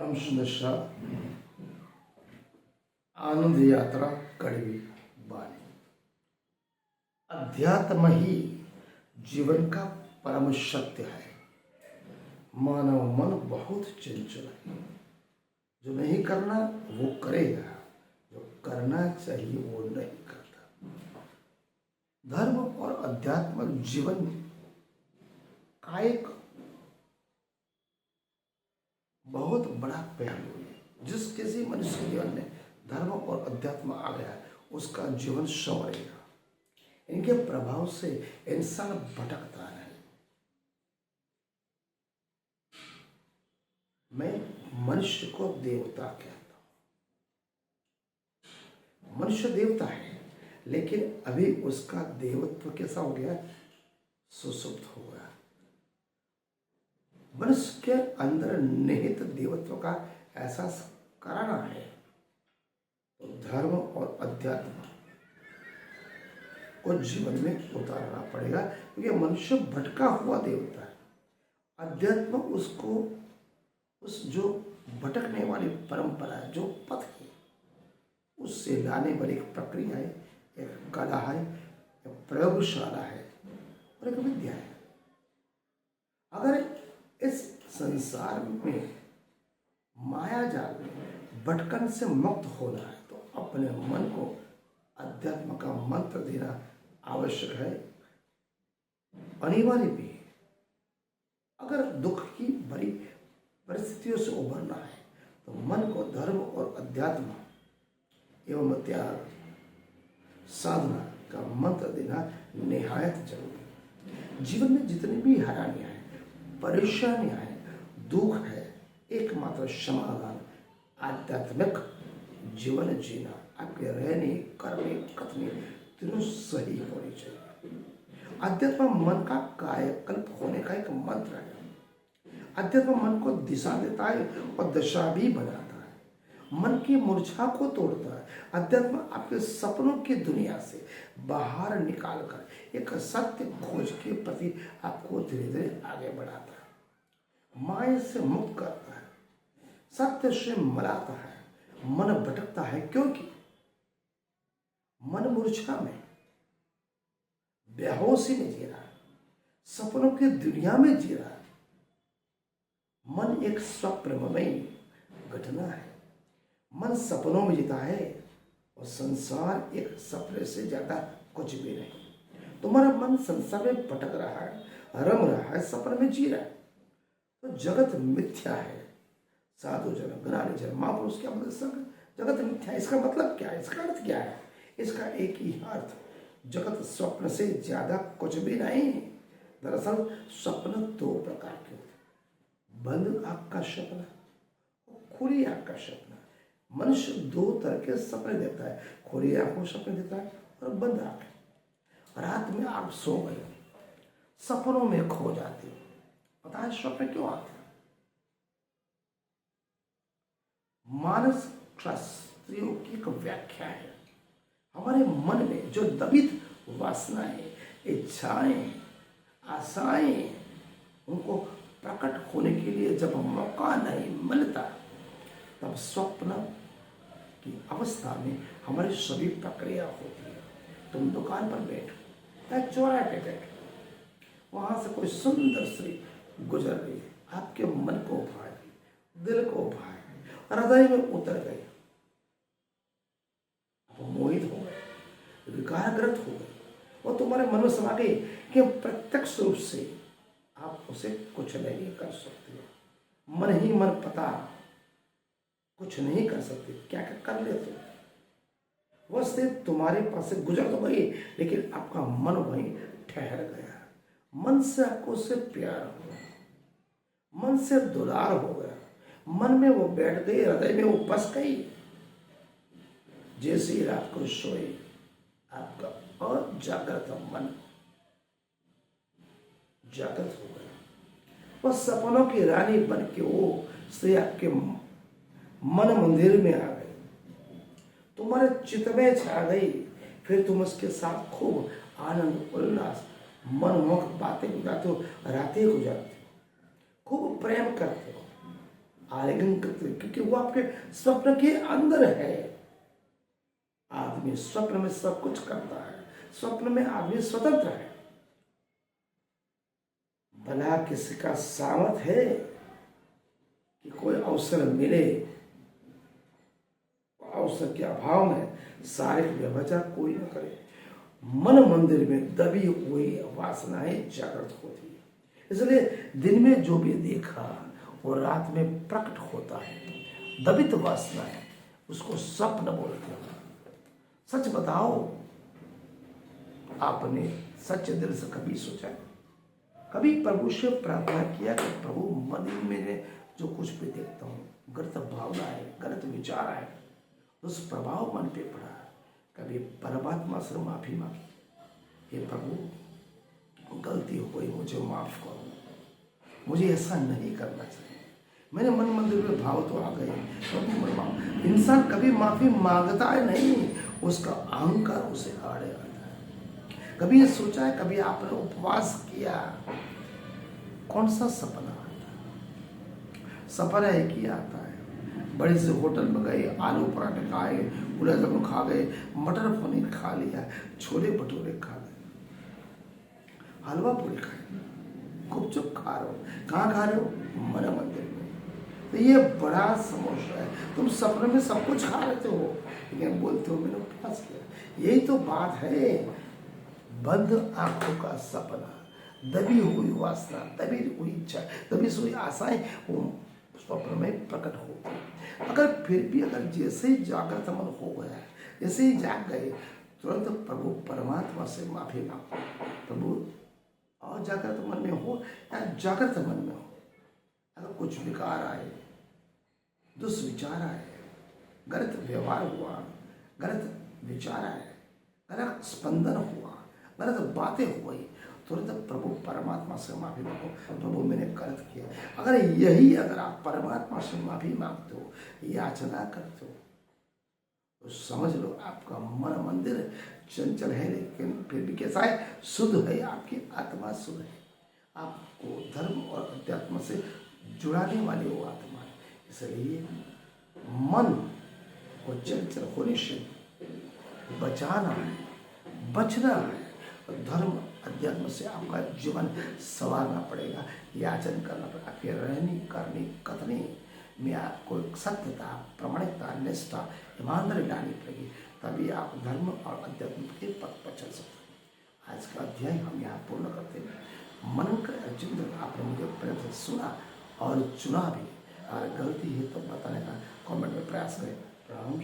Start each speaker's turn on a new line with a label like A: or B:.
A: परम सुंदर आनंद यात्रा कड़वी वाणी। अध्यात्म ही जीवन का परम सत्य है। मानव मन बहुत चंचल है। जो नहीं करना वो करेगा, जो करना चाहिए वो नहीं करता। धर्म और अध्यात्म जीवन का एक बहुत बड़ा पहलू है। जिस किसी मनुष्य के जीवन में धर्म और अध्यात्म आ गया उसका जीवन संवरेगा। इनके प्रभाव से इंसान भटकता है। मैं मनुष्य को देवता कहता हूं। मनुष्य देवता है, लेकिन अभी उसका देवत्व कैसा हो गया? सुसुप्त हो गया। मनुष्य के अंदर निहित देवत्व का एहसास कराना है तो धर्म और अध्यात्म को जीवन में उतारना पड़ेगा, क्योंकि मनुष्य भटका हुआ देवता है। अध्यात्म उसको उस जो भटकने वाली परंपरा है, जो पथ है, उससे लाने वाली एक प्रक्रिया है, एक कला है, एक प्रयोगशाला है और एक विद्या है। अगर इस संसार में माया जाल में भटकन से मुक्त होना है तो अपने मन को अध्यात्म का मंत्र देना आवश्यक है, अनिवार्य भी है। अगर दुख की बड़ी परिस्थितियों से उभरना है तो मन को धर्म और अध्यात्म एवं त्याग साधना का मंत्र देना निहायत जरूरी है। जीवन में जितनी भी हैरानियां हैं, परेशानियां हैं, दुख है, एकमात्र समाधान आध्यात्मिक जीवन जीना। आपके रहने, करने, कथने तीनों सही होनी चाहिए। अध्यात्म मन का कायाकल्प होने का एक मंत्र है। अध्यात्म मन को दिशा देता है और दशा भी बनाता है। मन की मूर्छा को तोड़ता है। अध्यात्म आपके सपनों की दुनिया से बाहर निकाल कर एक सत्य खोज के प्रति आपको धीरे धीरे आगे बढ़ाता है। माया से मुक्त करता है, सत्य से मिलाता है। मन भटकता है क्योंकि मन मूर्छा में, बेहोशी में जी रहा है, सपनों की दुनिया में जी रहा है। मन एक स्वप्नमय घटना है। मन सपनों में जीता है और संसार एक सपने से ज्यादा कुछ भी नहीं। तुम्हारा मन संसार में भटक रहा है, रम रहा है, सपने में जी रहा है तो जगत मिथ्या है। साधु जन, ज्ञानी जन, महापुरुष क्या मतलब? जगत मिथ्या। इसका मतलब क्या है? इसका अर्थ क्या है? इसका एक ही अर्थ, जगत स्वप्न से ज्यादा कुछ भी नहीं। दरअसल स्वप्न दो प्रकार के होते हैं, बंद आंख का सपना, खुली आंख का सपना। मनुष्य दो तरह के सपने देखता है, खुली आंखों सपने देखता है और बंद आंख। रात में आप सो गए, सपनों में खो जाते हो। पता है स्वप्न क्यों आते हैं? मानस शास्त्रियों की एक व्याख्या है। हमारे मन में जो दबित वासनाएं, इच्छाएं, आशाएं, उनको प्रकट होने के लिए जब मौका नहीं मिलता तब स्वप्न की अवस्था में हमारी सभी प्रक्रिया होती है। तुम दुकान पर बैठो या चौराहे पे बैठो, वहां से कोई सुंदर स्त्री गुजर गई, आपके मन को भाई, दिल को भाई, हृदय में उतर गई, आप मोहित हो गए, विकारग्रस्त हो गए और तुम्हारे मन में समा गई कि प्रत्यक्ष रूप से आप उसे कुछ नहीं कर सकते। मन ही मन पता कुछ नहीं कर सकते, क्या क्या कर लेते हो। वस्तु तुम्हारे पास से गुजर तो गई, लेकिन आपका मन वहीं ठहर गया। मन से आपको उससे प्यार हो गया, मन से दुलार हो गया, मन में वो बैठ गई, हृदय में वो बस गई। जैसे ही रात को सोए, आपका और जागृत मन जागृत हो गया। वह सपनों की रानी बन के वो से आपके मन मंदिर में आ गई, तुम्हारे चित्त में छा गई। फिर तुम उसके साथ खूब आनंद उल्लास, मनमोहक बातें गुजारते हो, रातें गुजारते हो, खूब प्रेम करते हो। आलिंगन करते हैं, क्योंकि वो आपके स्वप्न के अंदर है। आदमी स्वप्न में सब कुछ करता है, स्वप्न में आदमी स्वतंत्र है। भला किसी का सामर्थ है कि कोई अवसर मिले, अवसर के अभाव में शारीरिक व्यभिचार कोई न करे। मन मंदिर में दबी हुई वासनाएं जागृत होती है, इसलिए दिन में जो भी देखा वो रात में प्रकट होता है। दबित वासनाएं, उसको स्वप्न बोलते हैं। सच बताओ, आपने सच्चे दिल से कभी सोचा, कभी प्रभु से प्रार्थना किया कि प्रभु मंदिर में जो कुछ भी देखता हूँ, गलत भावना है, गलत विचार है, उस प्रभाव मन पे पड़ा, कभी परमात्मा से माफी मांगी, हे प्रभु गलती हो गई, मुझे माफ करो, मुझे ऐसा नहीं करना चाहिए। मेरे मन मंदिर में भाव तो आ गए, तो इंसान कभी माफी मांगता है नहीं, उसका अहंकार उसे आड़े आता है। कभी ये सोचा है, कभी आपने उपवास किया, कौन सा सपना आता है? सपना एक ही आता है, बड़े से होटल में गए, आलू पराठे खाए, गुलाब जामुन खा गए, मटर पनीर खा लिया, छोले भटूरे खा गए, हलवा पूरी खाए, गुपचुप खा रहे हो। कहाँ खा रहे हो? मन मंदिर में। तो ये बड़ा समस्या है। तुम सपने में सब कुछ खा लेते हो, लेकिन बोलते हो मैंने उपवास किया। यही तो बात है, बंद आंखों का सपना, दबी हुई वासना, दबी हुई इच्छा, दबी हुई आशाएं वो स्वप्न में प्रकट होती। अगर फिर भी अगर जैसे ही जागृत मन हो गया, जैसे ही जाग गए, तुरंत प्रभु परमात्मा से माफी मांगो। प्रभु, और जागृत मन में हो या जागृत मन में हो, अगर कुछ विकार आए, दुष्विचार आए, गलत व्यवहार हुआ, गलत विचार आए, गलत स्पंदन हुआ, गलत बातें हो गई, तुरंत प्रभु परमात्मा से माफी मांगो, प्रभु मैंने गलत किया। अगर आप परमात्मा से माफी मांगते हो, याचना करते हो, तो समझ लो आपका मन मंदिर चंचल है, लेकिन फिर भी कैसा है? शुद्ध है, आपकी आत्मा शुद्ध है, आपको धर्म और अध्यात्म से जुड़ाने वाली वो आत्मा है। इसलिए मन को चंचल होने से बचाना है, बचना है, और धर्म अध्यात्म से आपका जीवन संवारना पड़ेगा, याचन करना पड़ेगा। आपकी रहनी करनी कथनी में आपको सत्यता, प्रामाणिकता, निष्ठा, ईमानदारी डालनी पड़ेगी, तभी आप धर्म और अध्यात्म के पथ पर चल सकते हैं। आज का अध्याय हम यहाँ पूर्ण करते हैं। मनन कर अर्जुन, आपने मुझे प्रेम से सुना और चुना भी, और गलती है तो बताने का कमेंट में प्रयास करें। राम